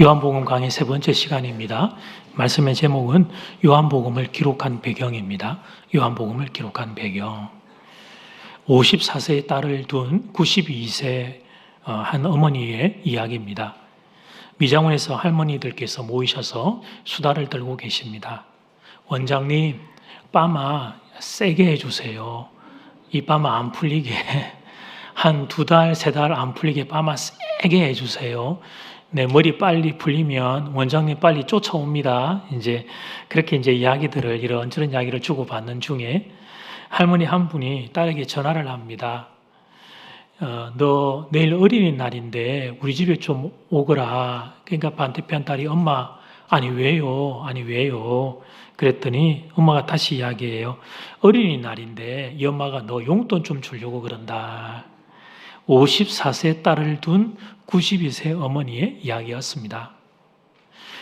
요한복음 강의 세 번째 시간입니다. 말씀의 제목은 요한복음을 기록한 배경입니다. 요한복음을 기록한 배경. 54세의 딸을 둔 92세 한 어머니의 이야기입니다. 미장원에서 할머니들께서 모이셔서 수다를 떨고 계십니다. 원장님, 빠마 세게 해주세요. 이 빠마 안 풀리게 한 2달, 3달 안 풀리게 빠마 세게 해주세요. 내 머리 빨리 풀리면 원장님 빨리 쫓아옵니다. 그렇게 이야기들을 이런저런 이야기를 주고받는 중에 할머니 한 분이 딸에게 전화를 합니다. 너 내일 어린이날인데 우리 집에 좀 오거라. 그러니까 반대편 딸이 엄마 아니 왜요? 그랬더니 엄마가 다시 이야기해요. 어린이날인데 이 엄마가 너 용돈 좀 주려고 그런다. 54세 딸을 둔 92세 어머니의 이야기였습니다.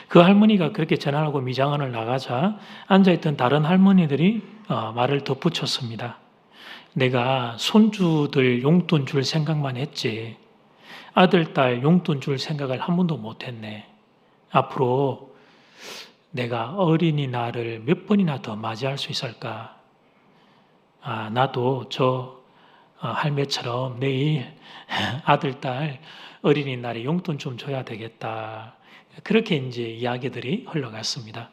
그 할머니가 그렇게 전화하고 미장원을 나가자 앉아있던 다른 할머니들이 말을 덧붙였습니다. 내가 손주들 용돈 줄 생각만 했지 아들, 딸 용돈 줄 생각을 한 번도 못했네. 앞으로 내가 어린이날을 몇 번이나 더 맞이할 수 있을까? 나도 저 할매처럼 내일 아들, 딸 어린이날에 용돈 좀 줘야 되겠다. 그렇게 이야기들이 흘러갔습니다.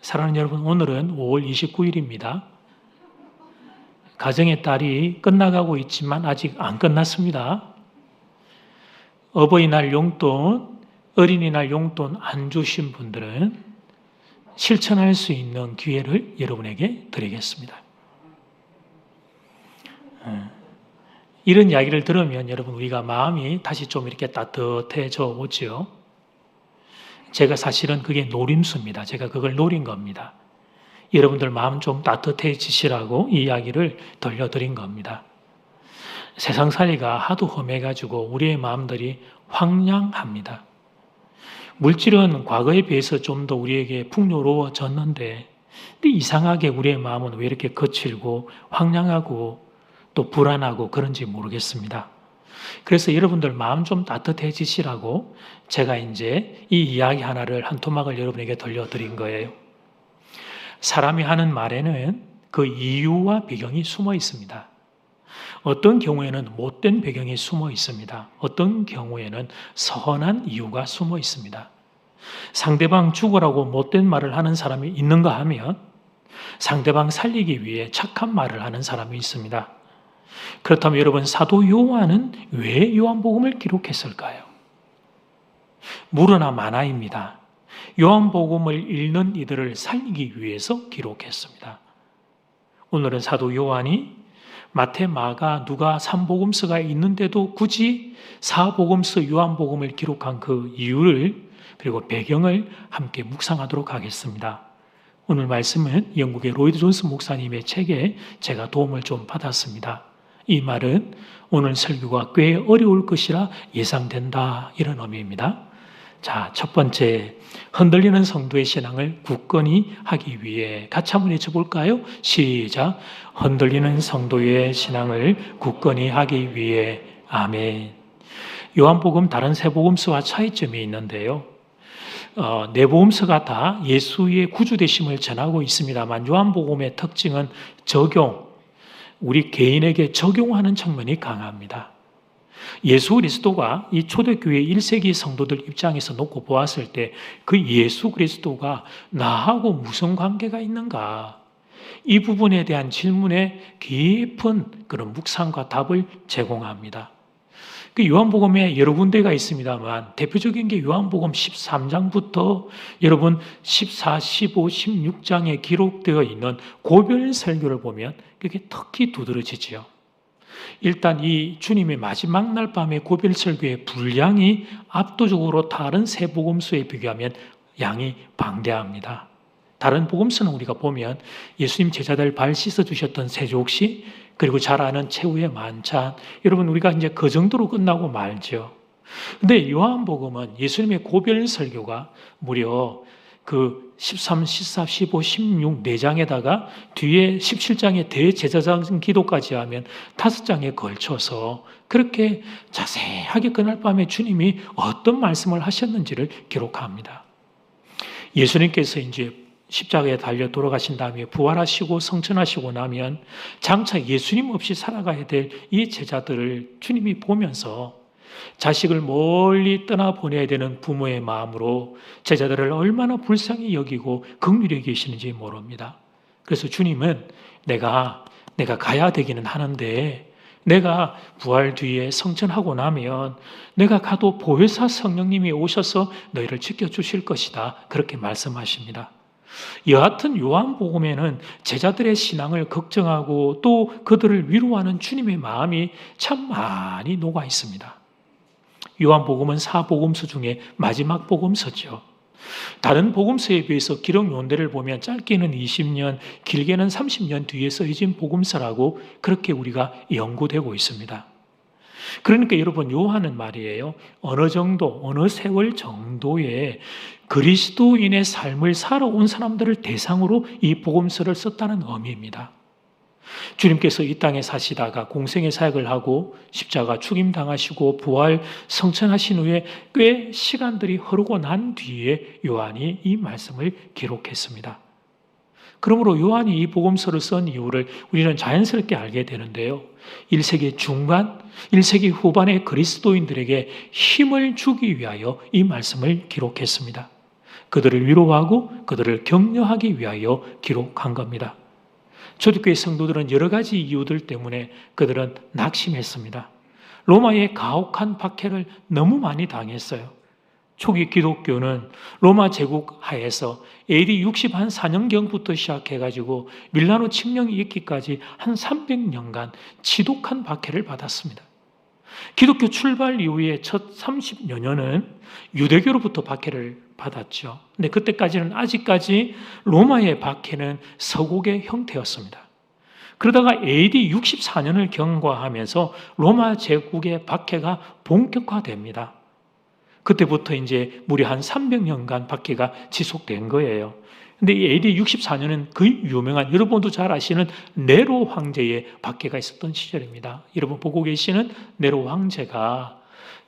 사랑하는 여러분, 오늘은 5월 29일입니다. 가정의 달이 끝나가고 있지만 아직 안 끝났습니다. 어버이날 용돈, 어린이날 용돈 안 주신 분들은 실천할 수 있는 기회를 여러분에게 드리겠습니다. 이런 이야기를 들으면 여러분 우리가 마음이 다시 좀 이렇게 따뜻해져 오지요. 제가 사실은 그게 노림수입니다. 제가 그걸 노린 겁니다. 여러분들 마음 좀 따뜻해지시라고 이 이야기를 들려드린 겁니다. 세상살이가 하도 험해가지고 우리의 마음들이 황량합니다. 물질은 과거에 비해서 좀 더 우리에게 풍요로워졌는데 근데 이상하게 우리의 마음은 왜 이렇게 거칠고 황량하고 또 불안하고 그런지 모르겠습니다. 그래서 여러분들 마음 좀 따뜻해지시라고 제가 이 이야기 하나를 한 토막을 여러분에게 들려드린 거예요. 사람이 하는 말에는 그 이유와 배경이 숨어 있습니다. 어떤 경우에는 못된 배경이 숨어 있습니다. 어떤 경우에는 선한 이유가 숨어 있습니다. 상대방 죽으라고 못된 말을 하는 사람이 있는가 하면 상대방 살리기 위해 착한 말을 하는 사람이 있습니다. 그렇다면 여러분, 사도 요한은 왜 요한복음을 기록했을까요? 무르나 마나입니다. 요한복음을 읽는 이들을 살리기 위해서 기록했습니다. 오늘은 사도 요한이 마태, 마가, 누가, 3복음서가 있는데도 굳이 4복음서 요한복음을 기록한 그 이유를 그리고 배경을 함께 묵상하도록 하겠습니다. 오늘 말씀은 영국의 로이드 존스 목사님의 책에 제가 도움을 좀 받았습니다. 이 말은 오늘 설교가 꽤 어려울 것이라 예상된다, 이런 의미입니다. 자, 첫 번째, 흔들리는 성도의 신앙을 굳건히 하기 위해 같이 한번 외쳐볼까요? 시작! 흔들리는 성도의 신앙을 굳건히 하기 위해. 아멘. 요한복음 다른 세 복음서와 차이점이 있는데요. 네 복음서가 다 예수의 구주되심을 전하고 있습니다만 요한복음의 특징은 우리 개인에게 적용하는 측면이 강합니다. 예수 그리스도가 이 초대교회 1세기 성도들 입장에서 놓고 보았을 때 그 예수 그리스도가 나하고 무슨 관계가 있는가? 이 부분에 대한 질문에 깊은 그런 묵상과 답을 제공합니다. 그 요한복음에 여러 군데가 있습니다만 대표적인 게 요한복음 13장부터 여러분 14, 15, 16장에 기록되어 있는 고별 설교를 보면 그게 특히 두드러지지요. 일단 이 주님의 마지막 날 밤의 고별 설교의 분량이 압도적으로 다른 세 복음서에 비교하면 양이 방대합니다. 다른 복음서는 우리가 보면 예수님 제자들 발 씻어주셨던 세족시, 그리고 잘 아는 최후의 만찬, 여러분 우리가 그 정도로 끝나고 말죠. 근데 요한복음은 예수님의 고별 설교가 무려 그 13, 14, 15, 16 4장에다가 뒤에 17장에 대제사장 기도까지 하면 5장에 걸쳐서 그렇게 자세하게 그날 밤에 주님이 어떤 말씀을 하셨는지를 기록합니다. 예수님께서 이제 십자가에 달려 돌아가신 다음에 부활하시고 성천하시고 나면 장차 예수님 없이 살아가야 될 이 제자들을 주님이 보면서 자식을 멀리 떠나보내야 되는 부모의 마음으로 제자들을 얼마나 불쌍히 여기고 긍휼히 여기시는지 모릅니다. 그래서 주님은 내가 가야 되기는 하는데 내가 부활 뒤에 성천하고 나면 내가 가도 보혜사 성령님이 오셔서 너희를 지켜주실 것이다. 그렇게 말씀하십니다. 여하튼 요한복음에는 제자들의 신앙을 걱정하고 또 그들을 위로하는 주님의 마음이 참 많이 녹아 있습니다. 요한복음은 사복음서 중에 마지막 복음서죠. 다른 복음서에 비해서 기록 연대를 보면 짧게는 20년, 길게는 30년 뒤에 써진 복음서라고 그렇게 우리가 연구되고 있습니다. 그러니까 여러분 요한은 말이에요. 어느 정도, 어느 세월 정도의 그리스도인의 삶을 살아온 사람들을 대상으로 이 복음서를 썼다는 의미입니다. 주님께서 이 땅에 사시다가 공생의 사역을 하고 십자가 죽임당하시고 부활 성천하신 후에 꽤 시간들이 흐르고 난 뒤에 요한이 이 말씀을 기록했습니다. 그러므로 요한이 이 복음서를 쓴 이유를 우리는 자연스럽게 알게 되는데요. 1세기 중반, 1세기 후반의 그리스도인들에게 힘을 주기 위하여 이 말씀을 기록했습니다. 그들을 위로하고 그들을 격려하기 위하여 기록한 겁니다. 초대교회 성도들은 여러 가지 이유들 때문에 그들은 낙심했습니다. 로마의 가혹한 박해를 너무 많이 당했어요. 초기 기독교는 로마 제국 하에서 AD 64년경부터 시작해가지고 밀라노 칙령이 있기까지 한 300년간 지독한 박해를 받았습니다. 기독교 출발 이후에 첫 30여 년은 유대교로부터 박해를 받았죠. 근데 그때까지는 아직까지 로마의 박해는 서곡의 형태였습니다. 그러다가 AD 64년을 경과하면서 로마 제국의 박해가 본격화됩니다. 그때부터 이제 무려 한 300년간 박해가 지속된 거예요. 근데 이 AD 64년은 그 유명한, 여러분도 잘 아시는 네로 황제의 박해가 있었던 시절입니다. 여러분 보고 계시는 네로 황제가,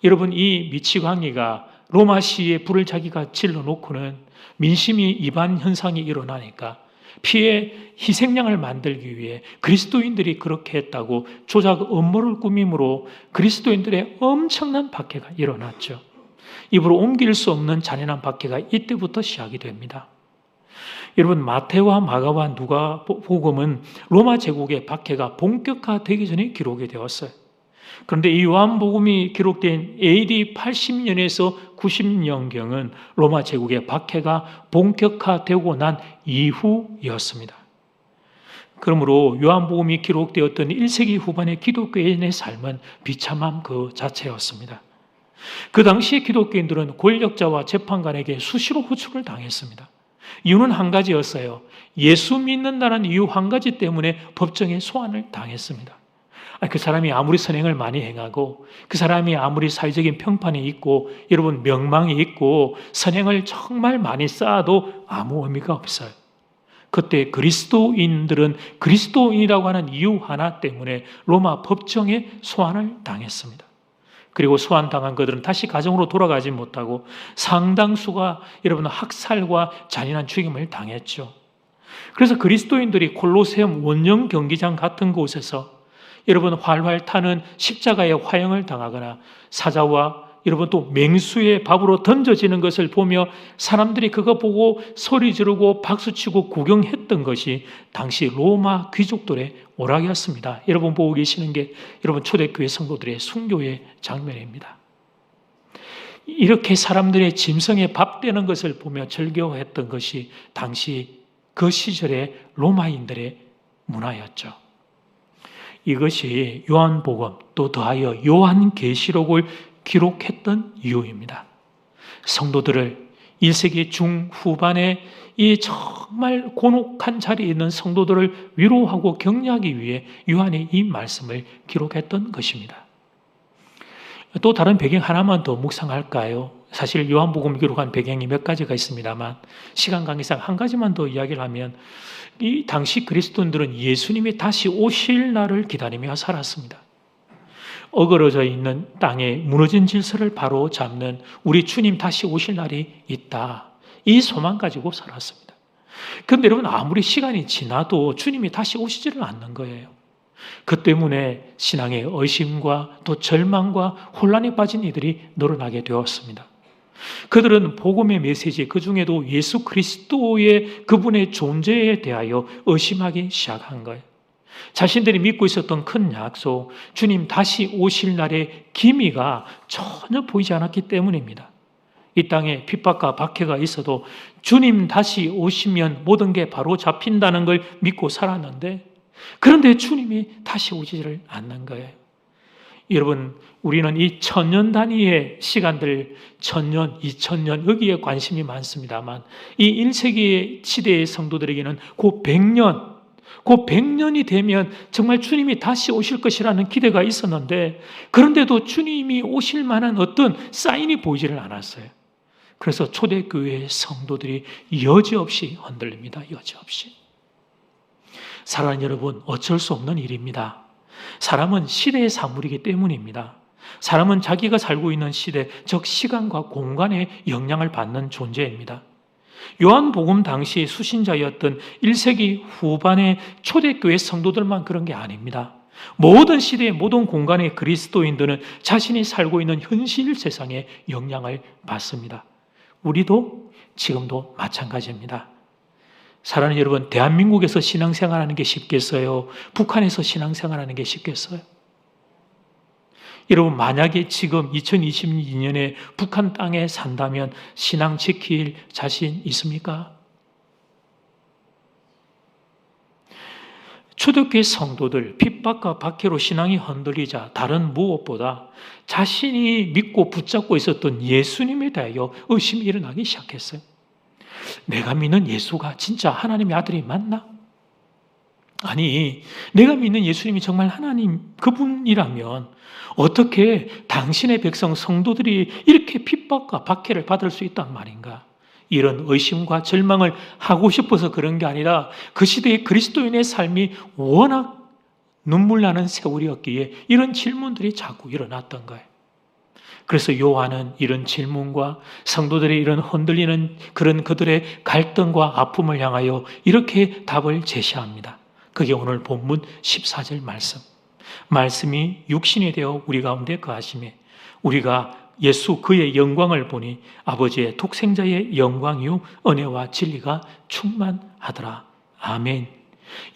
여러분 이 미치광이가 로마시에 불을 자기가 질러놓고는 민심이 이반 현상이 일어나니까 피해 희생양을 만들기 위해 그리스도인들이 그렇게 했다고 조작 음모를 꾸밈으로 그리스도인들의 엄청난 박해가 일어났죠. 입으로 옮길 수 없는 잔인한 박해가 이때부터 시작이 됩니다. 여러분 마태와 마가와 누가복음은 로마 제국의 박해가 본격화되기 전에 기록이 되었어요. 그런데 이 요한복음이 기록된 AD 80년에서 90년경은 로마 제국의 박해가 본격화되고 난 이후였습니다. 그러므로 요한복음이 기록되었던 1세기 후반의 기독교인의 삶은 비참함 그 자체였습니다. 그 당시의 기독교인들은 권력자와 재판관에게 수시로 호축을 당했습니다. 이유는 한 가지였어요. 예수 믿는다는 이유 한 가지 때문에 법정에 소환을 당했습니다. 그 사람이 아무리 선행을 많이 행하고 그 사람이 아무리 사회적인 평판이 있고 여러분 명망이 있고 선행을 정말 많이 쌓아도 아무 의미가 없어요. 그때 그리스도인들은 그리스도인이라고 하는 이유 하나 때문에 로마 법정에 소환을 당했습니다. 그리고 소환당한 그들은 다시 가정으로 돌아가지 못하고 상당수가 여러분 학살과 잔인한 죽임을 당했죠. 그래서 그리스도인들이 콜로세움 원정 경기장 같은 곳에서 여러분 활활 타는 십자가의 화형을 당하거나 사자와 여러분 또 맹수의 밥으로 던져지는 것을 보며 사람들이 그거 보고 소리 지르고 박수치고 구경했던 것이 당시 로마 귀족들의 오락이었습니다. 여러분 보고 계시는 게 여러분 초대교회 성도들의 순교의 장면입니다. 이렇게 사람들의 짐승에 밥 되는 것을 보며 즐겨했던 것이 당시 그 시절의 로마인들의 문화였죠. 이것이 요한복음 또 더하여 요한계시록을 기록했던 이유입니다. 성도들을 1세기 중후반에 이 정말 곤혹한 자리에 있는 성도들을 위로하고 격려하기 위해 요한이 이 말씀을 기록했던 것입니다. 또 다른 배경 하나만 더 묵상할까요? 사실 요한복음 기록한 배경이 몇 가지가 있습니다만 시간 관계상 한 가지만 더 이야기를 하면 이 당시 그리스도인들은 예수님이 다시 오실 날을 기다리며 살았습니다. 어그러져 있는 땅에 무너진 질서를 바로 잡는 우리 주님 다시 오실 날이 있다. 이 소망 가지고 살았습니다. 그런데 여러분 아무리 시간이 지나도 주님이 다시 오시지를 않는 거예요. 그 때문에 신앙의 의심과 또 절망과 혼란에 빠진 이들이 늘어나게 되었습니다. 그들은 복음의 메시지, 그 중에도 예수 그리스도의 그분의 존재에 대하여 의심하기 시작한 거예요. 자신들이 믿고 있었던 큰 약속, 주님 다시 오실 날의 기미가 전혀 보이지 않았기 때문입니다. 이 땅에 핍박과 박해가 있어도 주님 다시 오시면 모든 게 바로 잡힌다는 걸 믿고 살았는데, 그런데 주님이 다시 오지를 않는 거예요. 여러분, 우리는 이 1000년 단위의 시간들, 1000년, 2000년 여기에 관심이 많습니다만 이 1세기 시대의 성도들에게는 그 100년, 그 100년이 되면 정말 주님이 다시 오실 것이라는 기대가 있었는데, 그런데도 주님이 오실 만한 어떤 사인이 보이지를 않았어요. 그래서 초대교회의 성도들이 여지없이 흔들립니다. 여지없이. 사랑하는 여러분, 어쩔 수 없는 일입니다. 사람은 시대의 사물이기 때문입니다. 사람은 자기가 살고 있는 시대, 즉 시간과 공간에 영향을 받는 존재입니다. 요한복음 당시 수신자였던 1세기 후반의 초대교회 성도들만 그런 게 아닙니다. 모든 시대의 모든 공간의 그리스도인들은 자신이 살고 있는 현실 세상에 영향을 받습니다. 우리도 지금도 마찬가지입니다. 사랑하는 여러분, 대한민국에서 신앙생활하는 게 쉽겠어요? 북한에서 신앙생활하는 게 쉽겠어요? 여러분, 만약에 지금 2022년에 북한 땅에 산다면 신앙 지킬 자신 있습니까? 초대교회 성도들 핍박과 박해로 신앙이 흔들리자 다른 무엇보다 자신이 믿고 붙잡고 있었던 예수님에 대하여 의심이 일어나기 시작했어요. 내가 믿는 예수가 진짜 하나님의 아들이 맞나? 아니, 내가 믿는 예수님이 정말 하나님 그분이라면 어떻게 당신의 백성 성도들이 이렇게 핍박과 박해를 받을 수 있단 말인가? 이런 의심과 절망을 하고 싶어서 그런 게 아니라 그 시대의 그리스도인의 삶이 워낙 눈물 나는 세월이었기에 이런 질문들이 자꾸 일어났던 거예요. 그래서 요한은 이런 질문과 성도들의 이런 흔들리는 그런 그들의 갈등과 아픔을 향하여 이렇게 답을 제시합니다. 그게 오늘 본문 14절 말씀. 말씀이 육신이 되어 우리 가운데 거하심에 우리가 예수 그의 영광을 보니 아버지의 독생자의 영광이요 은혜와 진리가 충만하더라. 아멘.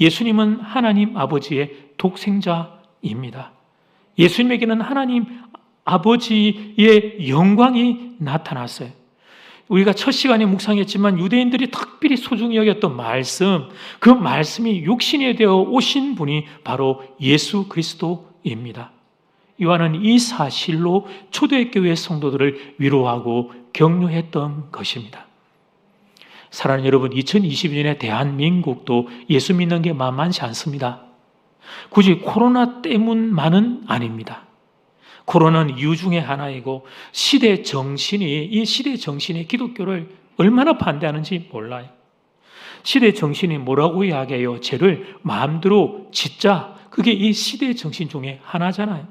예수님은 하나님 아버지의 독생자입니다. 예수님에게는 하나님 아버지의 영광이 나타났어요. 우리가 첫 시간에 묵상했지만 유대인들이 특별히 소중히 여겼던 말씀, 그 말씀이 육신이 되어 오신 분이 바로 예수 그리스도입니다. 요한은 이 사실로 초대교회 성도들을 위로하고 격려했던 것입니다. 사랑하는 여러분, 2022년의 대한민국도 예수 믿는 게 만만치 않습니다. 굳이 코로나 때문만은 아닙니다. 코로나는 이유 중에 하나이고 시대 정신이, 이 시대 정신이 기독교를 얼마나 반대하는지 몰라요. 시대 정신이 뭐라고 이야기해요? 죄를 마음대로 짓자. 그게 이 시대 정신 중에 하나잖아요.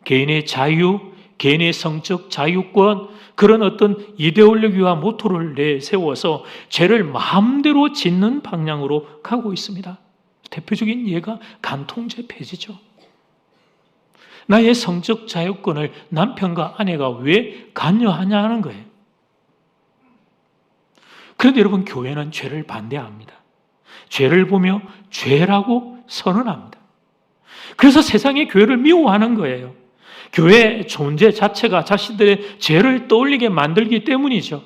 개인의 자유, 개인의 성적 자유권, 그런 어떤 이데올로기와 모토를 내세워서 죄를 마음대로 짓는 방향으로 가고 있습니다. 대표적인 예가 간통죄 폐지죠. 나의 성적 자유권을 남편과 아내가 왜 관여하냐는 거예요. 그런데 여러분, 교회는 죄를 반대합니다. 죄를 보며 죄라고 선언합니다. 그래서 세상이 교회를 미워하는 거예요. 교회의 존재 자체가 자신들의 죄를 떠올리게 만들기 때문이죠.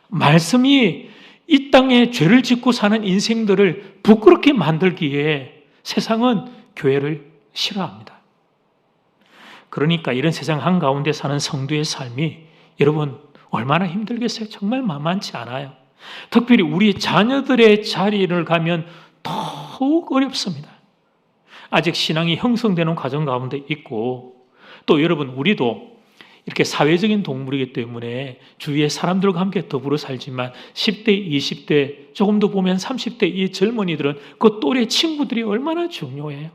말씀이 이 땅에 죄를 짓고 사는 인생들을 부끄럽게 만들기에 세상은 교회를 싫어합니다. 그러니까 이런 세상 한가운데 사는 성도의 삶이 여러분 얼마나 힘들겠어요? 정말 만만치 않아요. 특별히 우리 자녀들의 자리를 가면 더욱 어렵습니다. 아직 신앙이 형성되는 과정 가운데 있고 또 여러분, 우리도 이렇게 사회적인 동물이기 때문에 주위의 사람들과 함께 더불어 살지만 10대, 20대, 조금 더 보면 30대 이 젊은이들은 그 또래 친구들이 얼마나 중요해요.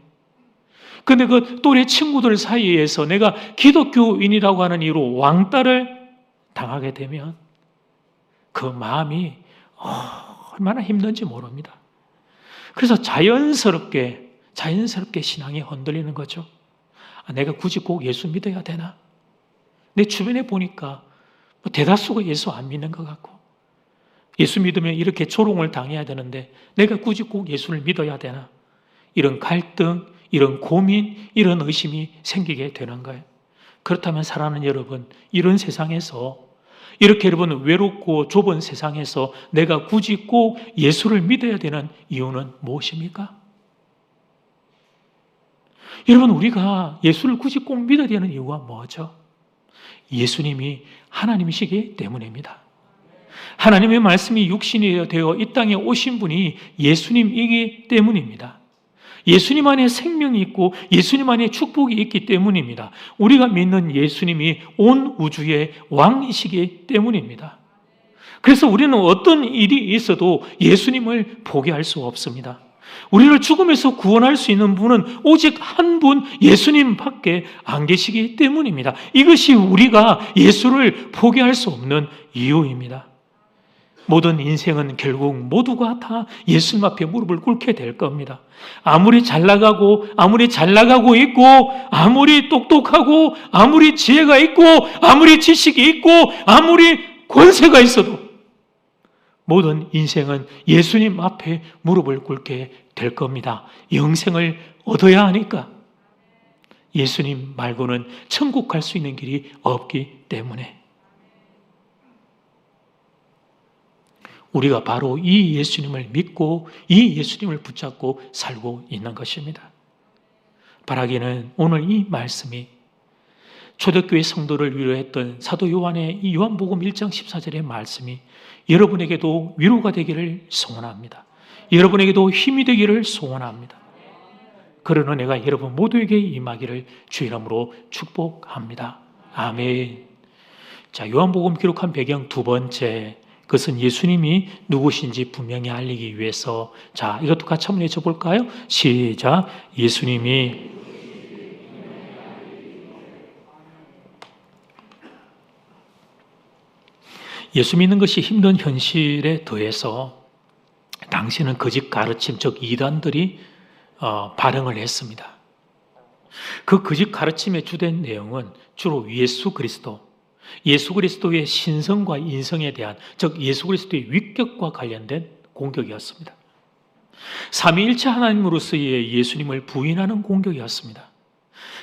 근데 그 또래 친구들 사이에서 내가 기독교인이라고 하는 이유로 왕따를 당하게 되면 그 마음이 얼마나 힘든지 모릅니다. 그래서 자연스럽게 신앙이 흔들리는 거죠. 내가 굳이 꼭 예수 믿어야 되나? 내 주변에 보니까 대다수가 예수 안 믿는 것 같고, 예수 믿으면 이렇게 조롱을 당해야 되는데 내가 굳이 꼭 예수를 믿어야 되나? 이런 갈등, 이런 고민, 이런 의심이 생기게 되는 거예요. 그렇다면 사랑하는 여러분, 이런 세상에서, 이렇게 여러분 외롭고 좁은 세상에서 내가 굳이 꼭 예수를 믿어야 되는 이유는 무엇입니까? 여러분, 우리가 예수를 굳이 꼭 믿어야 되는 이유가 뭐죠? 예수님이 하나님이시기 때문입니다. 하나님의 말씀이 육신이 되어 이 땅에 오신 분이 예수님이기 때문입니다. 예수님 안에 생명이 있고 예수님 안에 축복이 있기 때문입니다. 우리가 믿는 예수님이 온 우주의 왕이시기 때문입니다. 그래서 우리는 어떤 일이 있어도 예수님을 포기할 수 없습니다. 우리를 죽음에서 구원할 수 있는 분은 오직 한 분 예수님밖에 안 계시기 때문입니다. 이것이 우리가 예수를 포기할 수 없는 이유입니다. 모든 인생은 결국 모두가 다 예수님 앞에 무릎을 꿇게 될 겁니다. 아무리 잘 나가고 있고, 아무리 똑똑하고, 아무리 지혜가 있고, 아무리 지식이 있고, 아무리 권세가 있어도 모든 인생은 예수님 앞에 무릎을 꿇게 될 겁니다. 영생을 얻어야 하니까. 예수님 말고는 천국 갈 수 있는 길이 없기 때문에. 우리가 바로 이 예수님을 믿고 이 예수님을 붙잡고 살고 있는 것입니다. 바라기는 오늘 이 말씀이 초대교회 성도를 위로했던 사도 요한의 이 요한복음 1장 14절의 말씀이 여러분에게도 위로가 되기를 소원합니다. 여러분에게도 힘이 되기를 소원합니다. 그런 은혜가 여러분 모두에게 임하기를 주 이름으로 축복합니다. 아멘. 자, 요한복음 기록한 배경 두 번째, 그것은 예수님이 누구신지 분명히 알리기 위해서. 자, 이것도 같이 한번 해줘볼까요? 시작. 예수님이 예수 믿는 것이 힘든 현실에 더해서 당시는 거짓 가르침, 즉 이단들이 발흥을 했습니다. 그 거짓 가르침의 주된 내용은 주로 예수 그리스도의 신성과 인성에 대한, 즉 예수 그리스도의 위격과 관련된 공격이었습니다. 삼위일체 하나님으로서의 예수님을 부인하는 공격이었습니다.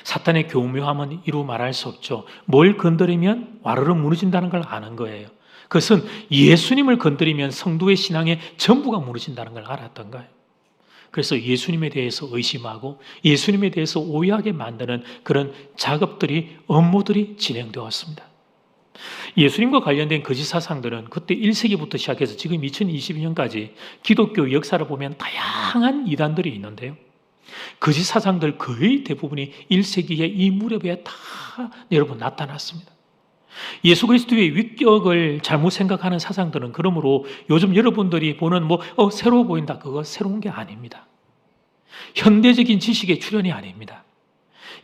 사탄의 교묘함은 이루 말할 수 없죠. 뭘 건드리면 와르르 무너진다는 걸 아는 거예요. 그것은 예수님을 건드리면 성도의 신앙의 전부가 무너진다는 걸 알았던 거예요. 그래서 예수님에 대해서 의심하고 예수님에 대해서 오해하게 만드는 그런 작업들이, 업무들이 진행되었습니다. 예수님과 관련된 거짓 사상들은 그때 1세기부터 시작해서 지금 2022년까지 기독교 역사를 보면 다양한 이단들이 있는데요. 거짓 사상들 거의 대부분이 1세기의 이 무렵에 다 여러분 나타났습니다. 예수 그리스도의 위격을 잘못 생각하는 사상들은 그러므로 요즘 여러분들이 보는 새로워 보인다, 그거 새로운 게 아닙니다. 현대적인 지식의 출현이 아닙니다.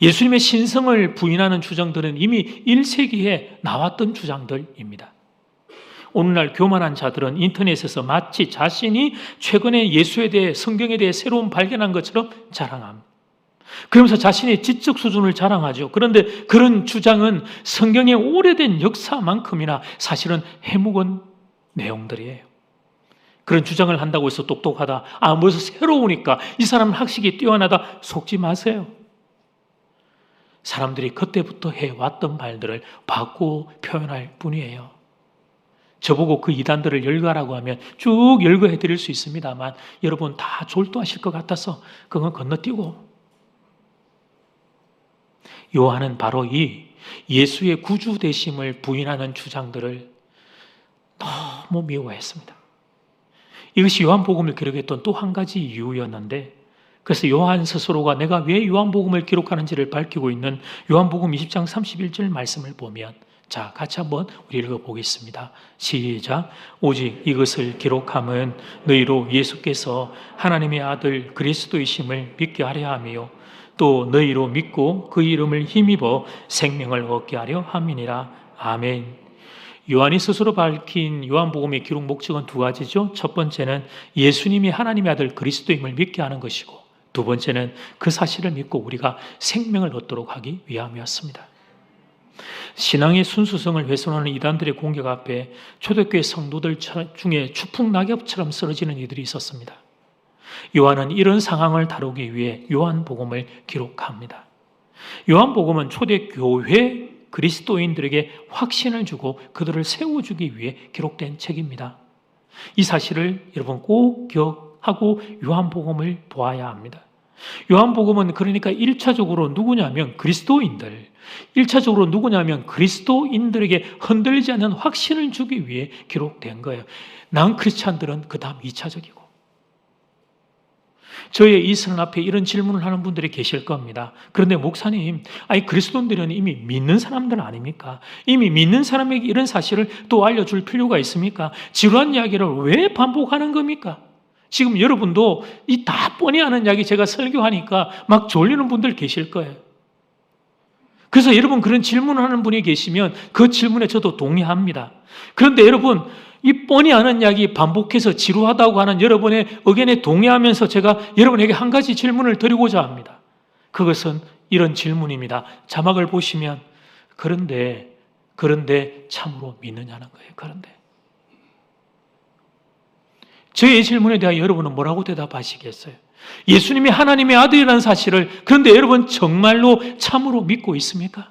예수님의 신성을 부인하는 주장들은 이미 1세기에 나왔던 주장들입니다. 오늘날 교만한 자들은 인터넷에서 마치 자신이 최근에 예수에 대해, 성경에 대해 새로운 발견한 것처럼 자랑합니다. 그러면서 자신의 지적 수준을 자랑하죠. 그런데 그런 주장은 성경의 오래된 역사만큼이나 사실은 해묵은 내용들이에요. 그런 주장을 한다고 해서 똑똑하다, 무슨 새로우니까 이 사람은 학식이 뛰어나다, 속지 마세요. 사람들이 그때부터 해왔던 말들을 바꾸어 표현할 뿐이에요. 저보고 그 이단들을 열거하라고 하면 쭉 열거해 드릴 수 있습니다만 여러분 다 졸도하실 것 같아서 그건 건너뛰고, 요한은 바로 이 예수의 구주 되심을 부인하는 주장들을 너무 미워했습니다. 이것이 요한복음을 기록했던 또 한 가지 이유였는데, 그래서 요한 스스로가 내가 왜 요한복음을 기록하는지를 밝히고 있는 요한복음 20장 31절 말씀을 보면, 자, 같이 한번 우리 읽어보겠습니다. 시작. 오직 이것을 기록함은 너희로 예수께서 하나님의 아들 그리스도이심을 믿게 하려 함이요 또 너희로 믿고 그 이름을 힘입어 생명을 얻게 하려 함이니라. 아멘. 요한이 스스로 밝힌 요한복음의 기록 목적은 두 가지죠. 첫 번째는 예수님이 하나님의 아들 그리스도임을 믿게 하는 것이고, 두 번째는 그 사실을 믿고 우리가 생명을 얻도록 하기 위함이었습니다. 신앙의 순수성을 훼손하는 이단들의 공격 앞에 초대교회 성도들 중에 추풍낙엽처럼 쓰러지는 이들이 있었습니다. 요한은 이런 상황을 다루기 위해 요한복음을 기록합니다. 요한복음은 초대교회 그리스도인들에게 확신을 주고 그들을 세워주기 위해 기록된 책입니다. 이 사실을 여러분 꼭 기억하고 요한복음을 보아야 합니다. 요한복음은 그러니까 1차적으로 누구냐면 그리스도인들, 1차적으로 누구냐면 그리스도인들에게 흔들리지 않는 확신을 주기 위해 기록된 거예요. 난 크리스찬들은 그 다음 2차적이고. 저의 이 선 앞에 이런 질문을 하는 분들이 계실 겁니다. 그런데 목사님, 아니 그리스도인들은 이미 믿는 사람들 아닙니까? 이미 믿는 사람에게 이런 사실을 또 알려줄 필요가 있습니까? 지루한 이야기를 왜 반복하는 겁니까? 지금 여러분도 이 다 뻔히 아는 이야기 제가 설교하니까 막 졸리는 분들 계실 거예요. 그래서 여러분 그런 질문을 하는 분이 계시면 그 질문에 저도 동의합니다. 그런데 여러분 이 뻔히 아는 이야기 반복해서 지루하다고 하는 여러분의 의견에 동의하면서 제가 여러분에게 한 가지 질문을 드리고자 합니다. 그것은 이런 질문입니다. 자막을 보시면 그런데 참으로 믿느냐는 거예요. 그런데 저의 질문에 대하여 여러분은 뭐라고 대답하시겠어요? 예수님이 하나님의 아들이라는 사실을 그런데 여러분 정말로 참으로 믿고 있습니까?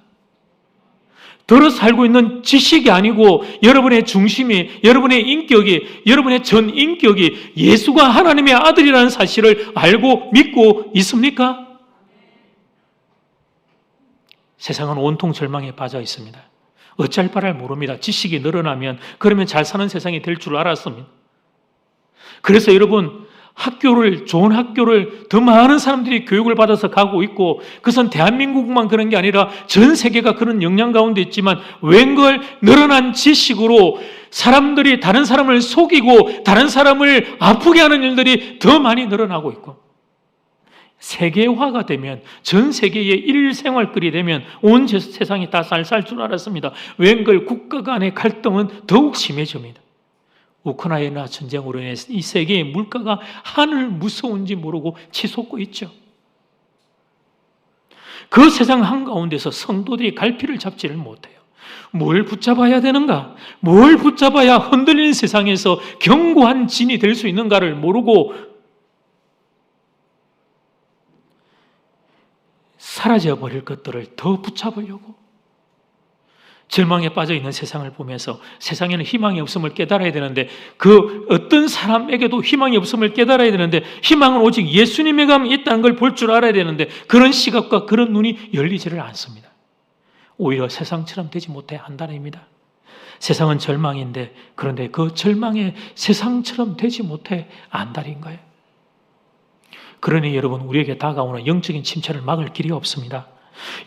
들어 살고 있는 지식이 아니고 여러분의 중심이, 여러분의 인격이, 여러분의 전 인격이 예수가 하나님의 아들이라는 사실을 알고 믿고 있습니까? 세상은 온통 절망에 빠져 있습니다. 어찌할 바를 모릅니다. 지식이 늘어나면 그러면 잘 사는 세상이 될 줄 알았습니다. 그래서 여러분 좋은 학교를 더 많은 사람들이 교육을 받아서 가고 있고, 그것은 대한민국만 그런 게 아니라 전 세계가 그런 영향 가운데 있지만 웬걸 늘어난 지식으로 사람들이 다른 사람을 속이고 다른 사람을 아프게 하는 일들이 더 많이 늘어나고 있고, 세계화가 되면 전 세계의 일생활거리 되면 온 세상이 다 살 줄 알았습니다. 웬걸 국가 간의 갈등은 더욱 심해집니다. 우크라이나 전쟁으로 인해 이 세계의 물가가 하늘 무서운지 모르고 치솟고 있죠. 그 세상 한가운데서 성도들이 갈피를 잡지를 못해요. 뭘 붙잡아야 되는가? 뭘 붙잡아야 흔들리는 세상에서 견고한 진이 될 수 있는가를 모르고 사라져버릴 것들을 더 붙잡으려고 절망에 빠져 있는 세상을 보면서 세상에는 희망이 없음을 깨달아야 되는데, 그 어떤 사람에게도 희망이 없음을 깨달아야 되는데, 희망은 오직 예수님에게만 있다는 걸 볼 줄 알아야 되는데 그런 시각과 그런 눈이 열리지를 않습니다. 오히려 세상처럼 되지 못해 한다입니다. 세상은 절망인데 그런데 그 절망에 세상처럼 되지 못해 안달인 거예요. 그러니 여러분, 우리에게 다가오는 영적인 침체를 막을 길이 없습니다.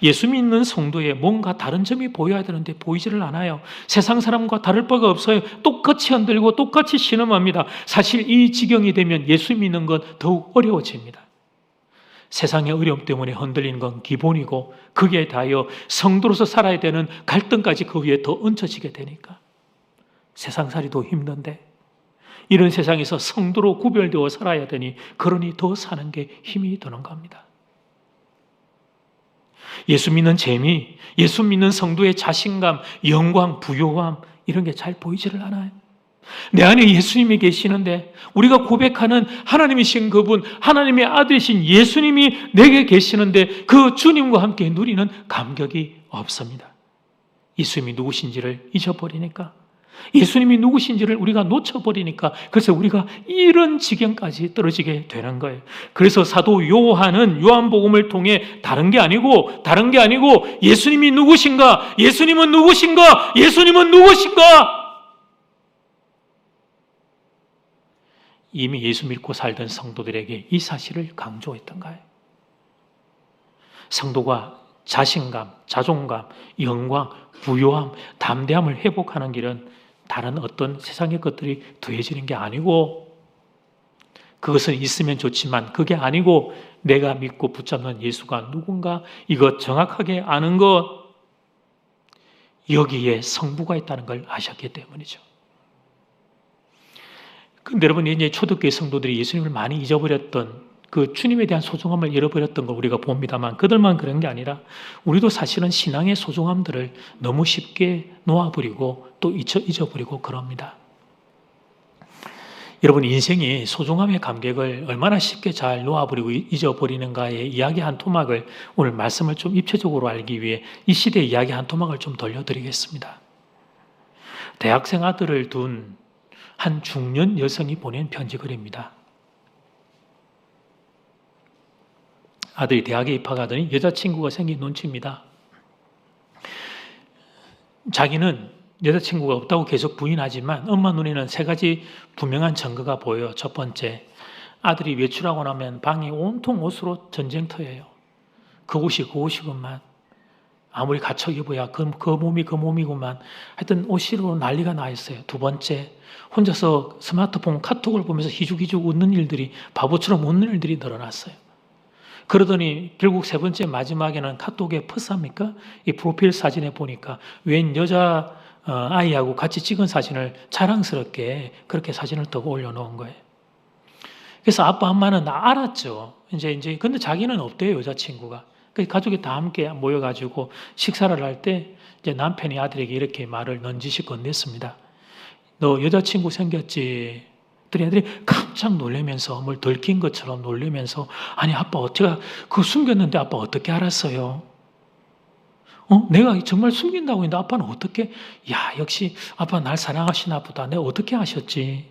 예수 믿는 성도에 뭔가 다른 점이 보여야 되는데 보이지를 않아요. 세상 사람과 다를 바가 없어요. 똑같이 흔들고 똑같이 신음합니다. 사실 이 지경이 되면 예수 믿는 건 더욱 어려워집니다. 세상의 어려움 때문에 흔들리는 건 기본이고, 거기에 대하여 성도로서 살아야 되는 갈등까지 그 위에 더 얹혀지게 되니까 세상살이도 힘든데 이런 세상에서 성도로 구별되어 살아야 되니, 그러니 더 사는 게 힘이 드는 겁니다. 예수 믿는 재미, 예수 믿는 성도의 자신감, 영광, 부요함, 이런 게 잘 보이지를 않아요. 내 안에 예수님이 계시는데, 우리가 고백하는 하나님이신 그분, 하나님의 아들이신 예수님이 내게 계시는데 그 주님과 함께 누리는 감격이 없습니다. 예수님이 누구신지를 잊어버리니까, 예수님이 누구신지를 우리가 놓쳐버리니까, 그래서 우리가 이런 지경까지 떨어지게 되는 거예요. 그래서 사도 요한은 요한복음을 통해 다른 게 아니고 예수님이 누구신가? 예수님은 누구신가? 예수님은 누구신가? 이미 예수 믿고 살던 성도들에게 이 사실을 강조했던 거예요. 성도가 자신감, 자존감, 영광, 부요함, 담대함을 회복하는 길은 다른 어떤 세상의 것들이 더해지는 게 아니고, 그것은 있으면 좋지만 그게 아니고 내가 믿고 붙잡는 예수가 누군가, 이것 정확하게 아는 것, 여기에 성부가 있다는 걸 아셨기 때문이죠. 근데 여러분, 이제 초대교회 성도들이 예수님을 많이 잊어버렸던, 그 주님에 대한 소중함을 잃어버렸던 걸 우리가 봅니다만, 그들만 그런 게 아니라 우리도 사실은 신앙의 소중함들을 너무 쉽게 놓아버리고 또 잊어버리고 그럽니다. 여러분, 인생이 소중함의 감격을 얼마나 쉽게 잘 놓아버리고 잊어버리는가의 이야기 한 토막을, 오늘 말씀을 좀 입체적으로 알기 위해 이 시대의 이야기 한 토막을 좀 돌려드리겠습니다. 대학생 아들을 둔 한 중년 여성이 보낸 편지글입니다. 아들이 대학에 입학하더니 여자친구가 생긴 눈치입니다. 자기는 여자친구가 없다고 계속 부인하지만 엄마 눈에는 세 가지 분명한 증거가 보여요. 첫 번째, 아들이 외출하고 나면 방이 온통 옷으로 전쟁터예요. 그 옷이구만. 아무리 갖춰 입어야 그 몸이 그 몸이구만. 하여튼 옷으로 난리가 나 있어요. 두 번째, 혼자서 스마트폰 카톡을 보면서 희죽희죽 웃는 일들이, 바보처럼 웃는 일들이 늘어났어요. 그러더니 결국 세 번째, 마지막에는 카톡에 퍼스합니까? 이 프로필 사진에 보니까 웬 여자 아이하고 같이 찍은 사진을 자랑스럽게 그렇게 사진을 더 올려놓은 거예요. 그래서 아빠 엄마는 알았죠. 이제 근데 자기는 없대요, 여자친구가. 그 가족이 다 함께 모여가지고 식사를 할 때 이제 남편이 아들에게 이렇게 말을 넌지시 건넸습니다. 너 여자친구 생겼지? 애들이 깜짝 놀라면서, 뭘 들킨 것처럼 놀라면서, 아니 아빠 어째가 그거 숨겼는데 아빠 어떻게 알았어요? 내가 정말 숨긴다고 했는데 아빠는 어떻게? 야, 역시 아빠 날 사랑하시나 보다. 내가 어떻게 아셨지?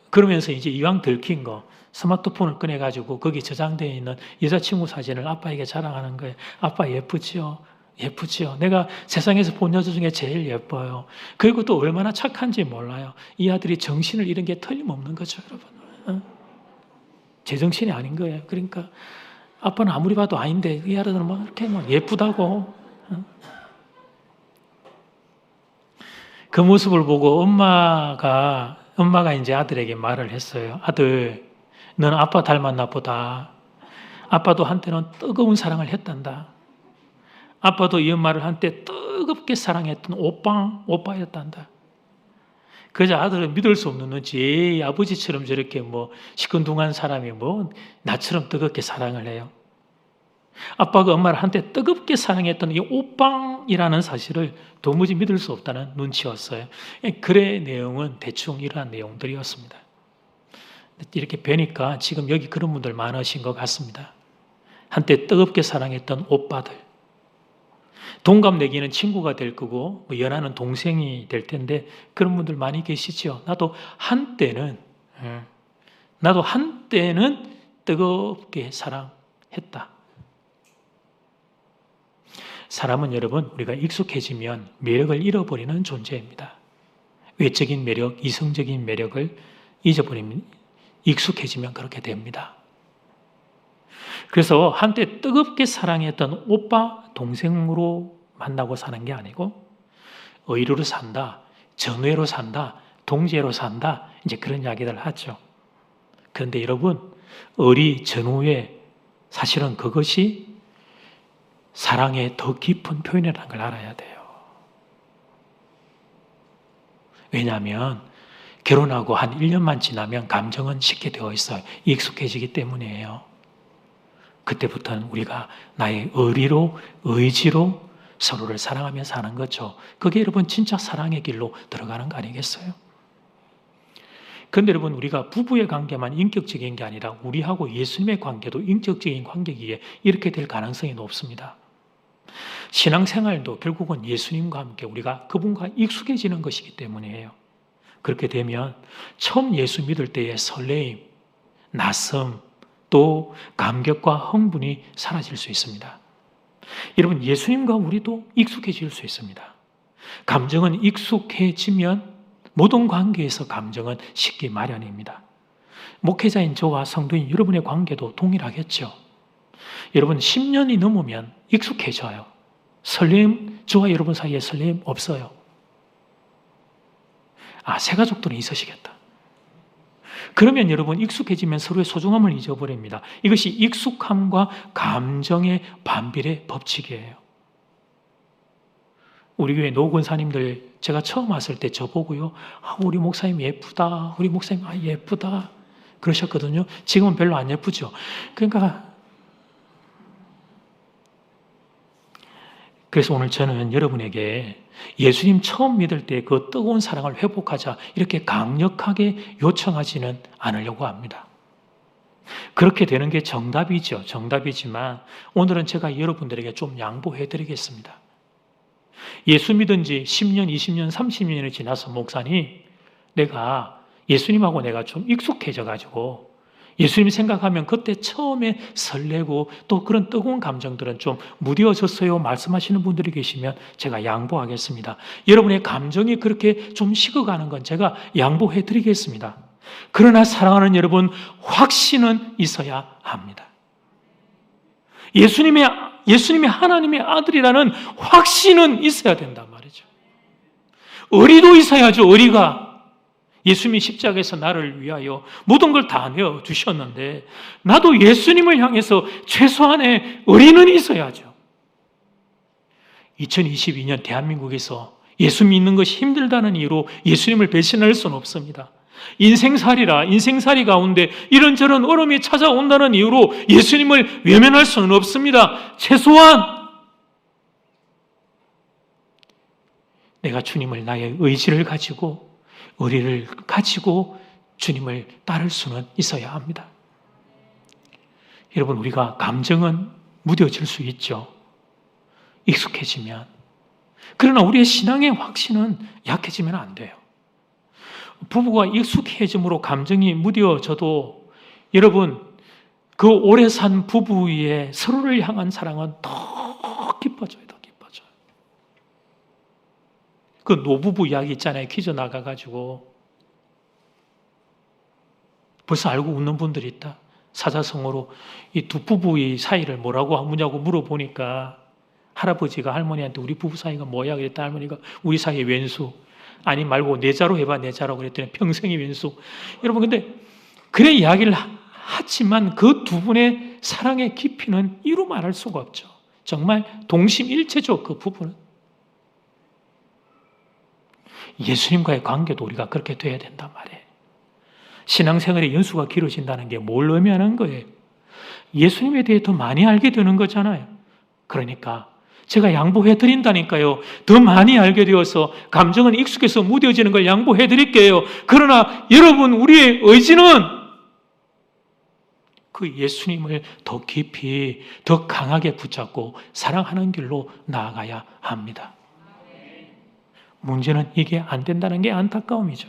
그러면서 이제 이왕 들킨 거 스마트폰을 꺼내가지고 거기 저장되어 있는 여자친구 사진을 아빠에게 자랑하는 거예요. 아빠 예쁘지요? 예쁘지요? 내가 세상에서 본 여자 중에 제일 예뻐요. 그리고 또 얼마나 착한지 몰라요. 이 아들이 정신을 잃은 게 틀림없는 거죠, 여러분. 제정신이 아닌 거예요. 그러니까 아빠는 아무리 봐도 아닌데 이 아들은 막 이렇게 막 예쁘다고. 그 모습을 보고 엄마가 이제 아들에게 말을 했어요. 아들, 너는 아빠 닮았나 보다. 아빠도 한때는 뜨거운 사랑을 했단다. 아빠도 이 엄마를 한때 뜨겁게 사랑했던 오빠였단다. 그저 아들은 믿을 수 없는 눈치, 에이, 아버지처럼 저렇게 시큰둥한 사람이 나처럼 뜨겁게 사랑을 해요. 아빠가 엄마를 한때 뜨겁게 사랑했던 이 오빵이라는 사실을 도무지 믿을 수 없다는 눈치였어요. 글의 내용은 대충 이러한 내용들이었습니다. 이렇게 뵈니까 지금 여기 그런 분들 많으신 것 같습니다. 한때 뜨겁게 사랑했던 오빠들. 동갑내기는 친구가 될 거고 연하는 동생이 될 텐데 그런 분들 많이 계시죠. 나도 한때는 뜨겁게 사랑했다. 사람은 여러분, 우리가 익숙해지면 매력을 잃어버리는 존재입니다. 외적인 매력, 이성적인 매력을 잊어버리면, 익숙해지면 그렇게 됩니다. 그래서 한때 뜨겁게 사랑했던 오빠, 동생으로 만나고 사는 게 아니고 의리로 산다, 정의로 산다, 동지애로 산다, 이제 그런 이야기를 하죠. 그런데 여러분, 의리, 정의에 사실은 그것이 사랑의 더 깊은 표현이라는 걸 알아야 돼요. 왜냐하면 결혼하고 한 1년만 지나면 감정은 식게 되어 있어요. 익숙해지기 때문이에요. 그때부터는 우리가 나의 의리로, 의지로 서로를 사랑하며 사는 거죠. 그게 여러분 진짜 사랑의 길로 들어가는 거 아니겠어요? 그런데 여러분, 우리가 부부의 관계만 인격적인 게 아니라 우리하고 예수님의 관계도 인격적인 관계이기에 이렇게 될 가능성이 높습니다. 신앙생활도 결국은 예수님과 함께 우리가 그분과 익숙해지는 것이기 때문이에요. 그렇게 되면 처음 예수 믿을 때의 설레임, 낯섦, 또 감격과 흥분이 사라질 수 있습니다. 여러분, 예수님과 우리도 익숙해질 수 있습니다. 감정은 익숙해지면 모든 관계에서 감정은 식기 마련입니다. 목회자인 저와 성도인 여러분의 관계도 동일하겠죠. 여러분 10년이 넘으면 익숙해져요. 설렘, 저와 여러분 사이에 설렘 없어요. 새 가족들은 있으시겠다. 그러면 여러분 익숙해지면 서로의 소중함을 잊어버립니다. 이것이 익숙함과 감정의 반비례 법칙이에요. 우리 교회 노근사님들 제가 처음 왔을 때 저보고요. 우리 목사님 예쁘다. 우리 목사님 예쁘다. 그러셨거든요. 지금은 별로 안 예쁘죠. 그래서 오늘 저는 여러분에게 예수님 처음 믿을 때 그 뜨거운 사랑을 회복하자 이렇게 강력하게 요청하지는 않으려고 합니다. 그렇게 되는 게 정답이죠. 정답이지만 오늘은 제가 여러분들에게 좀 양보해 드리겠습니다. 예수 믿은 지 10년, 20년, 30년이 지나서 목사님, 내가 예수님하고 내가 좀 익숙해져 가지고 예수님 생각하면 그때 처음에 설레고 또 그런 뜨거운 감정들은 좀 무뎌졌어요 말씀하시는 분들이 계시면 제가 양보하겠습니다. 여러분의 감정이 그렇게 좀 식어가는 건 제가 양보해 드리겠습니다. 그러나 사랑하는 여러분, 확신은 있어야 합니다. 예수님이 하나님의 아들이라는 확신은 있어야 된단 말이죠. 의리도 있어야죠. 의리가. 예수님이 십자가에서 나를 위하여 모든 걸 다 내어주셨는데 나도 예수님을 향해서 최소한의 의리는 있어야죠. 2022년 대한민국에서 예수 믿는 것이 힘들다는 이유로 예수님을 배신할 수는 없습니다. 인생살이 가운데 이런저런 어려움이 찾아온다는 이유로 예수님을 외면할 수는 없습니다. 최소한 내가 주님을 나의 의지를 가지고 의리를 가지고 주님을 따를 수는 있어야 합니다. 여러분, 우리가 감정은 무뎌질 수 있죠. 익숙해지면. 그러나 우리의 신앙의 확신은 약해지면 안 돼요. 부부가 익숙해짐으로 감정이 무뎌져도 여러분, 그 오래 산 부부의 서로를 향한 사랑은 더 깊어져요. 그 노부부 이야기 있잖아요. 퀴즈 나가가지고 벌써 알고 웃는 분들이 있다. 사자성어로 이 두 부부의 사이를 뭐라고 하느냐고 물어보니까 할아버지가 할머니한테 우리 부부 사이가 뭐야? 그랬다. 할머니가 우리 사이의 왼수. 아니 말고 내자로 해봐. 내자라고 그랬더니 평생의 왼수. 여러분 근데 그래 이야기를 하지만 그 두 분의 사랑의 깊이는 이루 말할 수가 없죠. 정말 동심일체죠. 그 부부는. 예수님과의 관계도 우리가 그렇게 돼야 된단 말이에요. 신앙생활의 연수가 길어진다는 게 뭘 의미하는 거예요? 예수님에 대해 더 많이 알게 되는 거잖아요. 그러니까 제가 양보해 드린다니까요. 더 많이 알게 되어서 감정은 익숙해서 무뎌지는 걸 양보해 드릴게요. 그러나 여러분, 우리의 의지는 그 예수님을 더 깊이, 더 강하게 붙잡고 사랑하는 길로 나아가야 합니다. 문제는 이게 안 된다는 게 안타까움이죠.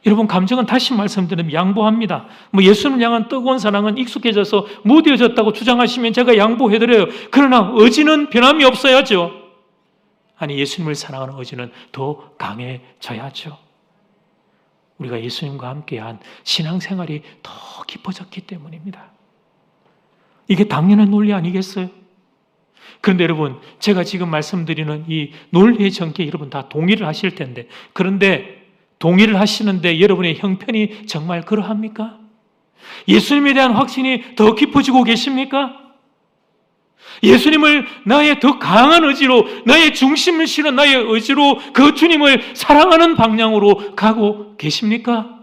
여러분, 감정은 다시 말씀드리면 양보합니다. 예수님을 향한 뜨거운 사랑은 익숙해져서 무뎌졌다고 주장하시면 제가 양보해드려요. 그러나 의지는 변함이 없어야죠. 아니, 예수님을 사랑하는 의지는 더 강해져야죠. 우리가 예수님과 함께한 신앙생활이 더 깊어졌기 때문입니다. 이게 당연한 논리 아니겠어요? 그런데 여러분, 제가 지금 말씀드리는 이 논리의 전개에 여러분 다 동의를 하실 텐데, 그런데 동의를 하시는데 여러분의 형편이 정말 그러합니까? 예수님에 대한 확신이 더 깊어지고 계십니까? 예수님을 나의 더 강한 의지로, 나의 중심을 실은 나의 의지로 그 주님을 사랑하는 방향으로 가고 계십니까?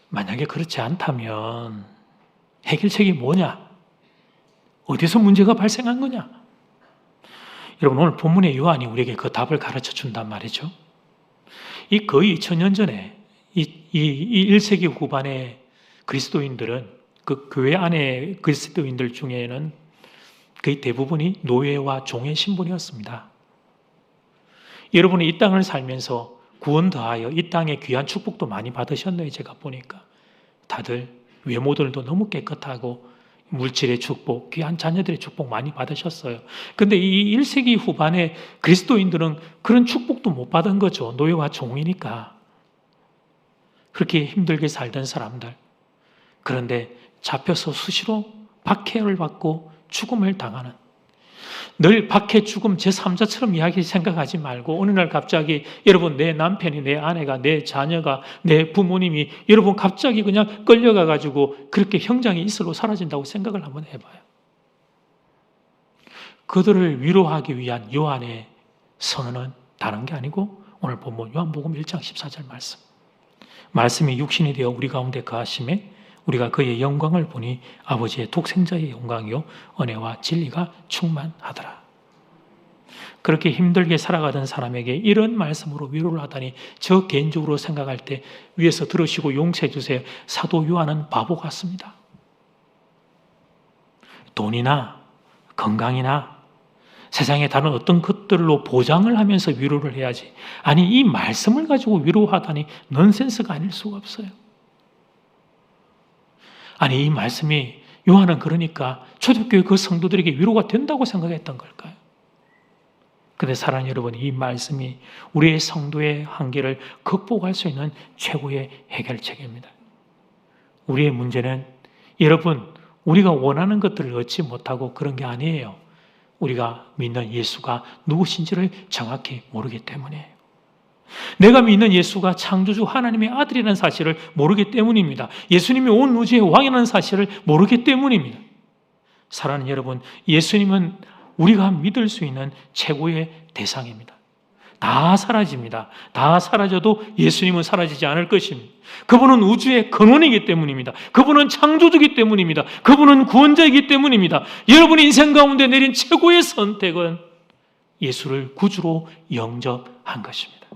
만약에 그렇지 않다면 해결책이 뭐냐? 어디서 문제가 발생한 거냐? 여러분, 오늘 본문의 요한이 우리에게 그 답을 가르쳐 준단 말이죠. 이 거의 2000년 전에 이 1세기 후반의 그리스도인들은 그 교회 안에 그리스도인들 중에는 거의 대부분이 노예와 종의 신분이었습니다. 여러분이 이 땅을 살면서 구원 더하여 이 땅의 귀한 축복도 많이 받으셨네요. 제가 보니까 다들 외모들도 너무 깨끗하고 물질의 축복, 귀한 자녀들의 축복 많이 받으셨어요. 그런데 이 1세기 후반에 그리스도인들은 그런 축복도 못 받은 거죠. 노예와 종이니까. 그렇게 힘들게 살던 사람들. 그런데 잡혀서 수시로 박해를 받고 죽음을 당하는, 늘 박해, 죽음, 제3자처럼 이야기 생각하지 말고 어느 날 갑자기 여러분 내 남편이, 내 아내가, 내 자녀가, 내 부모님이 여러분 갑자기 그냥 끌려가가지고 그렇게 형장이 이슬로 사라진다고 생각을 한번 해봐요. 그들을 위로하기 위한 요한의 선언은 다른 게 아니고 오늘 본문 요한복음 1장 14절 말씀이 육신이 되어 우리 가운데 거하심에 우리가 그의 영광을 보니 아버지의 독생자의 영광이요 은혜와 진리가 충만하더라. 그렇게 힘들게 살아가던 사람에게 이런 말씀으로 위로를 하다니 저 개인적으로 생각할 때 위에서 들으시고 용서해 주세요. 사도 요한은 바보 같습니다. 돈이나 건강이나 세상의 다른 어떤 것들로 보장을 하면서 위로를 해야지. 아니 이 말씀을 가지고 위로하다니 넌센스가 아닐 수가 없어요. 아니 이 말씀이 요한은 그러니까 초대교회 그 성도들에게 위로가 된다고 생각했던 걸까요? 그런데 사랑하는 여러분, 이 말씀이 우리의 성도의 한계를 극복할 수 있는 최고의 해결책입니다. 우리의 문제는 여러분 우리가 원하는 것들을 얻지 못하고 그런 게 아니에요. 우리가 믿는 예수가 누구신지를 정확히 모르기 때문이에요. 내가 믿는 예수가 창조주 하나님의 아들이라는 사실을 모르기 때문입니다. 예수님이 온 우주의 왕이라는 사실을 모르기 때문입니다. 사랑하는 여러분, 예수님은 우리가 믿을 수 있는 최고의 대상입니다. 다 사라집니다. 다 사라져도 예수님은 사라지지 않을 것입니다. 그분은 우주의 근원이기 때문입니다. 그분은 창조주이기 때문입니다. 그분은 구원자이기 때문입니다. 여러분 인생 가운데 내린 최고의 선택은 예수를 구주로 영접한 것입니다.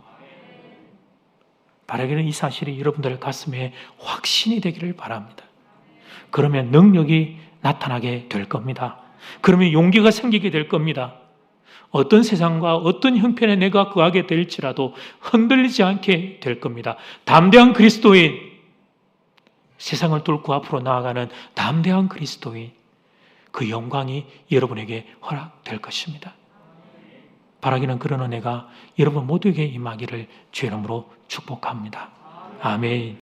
바라기는 이 사실이 여러분들 가슴에 확신이 되기를 바랍니다. 그러면 능력이 나타나게 될 겁니다. 그러면 용기가 생기게 될 겁니다. 어떤 세상과 어떤 형편에 내가 거하게 될지라도 흔들리지 않게 될 겁니다. 담대한 그리스도인, 세상을 뚫고 앞으로 나아가는 담대한 그리스도인, 그 영광이 여러분에게 허락될 것입니다. 바라기는 그런 은혜가 여러분 모두에게 임하기를 주의 이름으로 축복합니다. 아멘.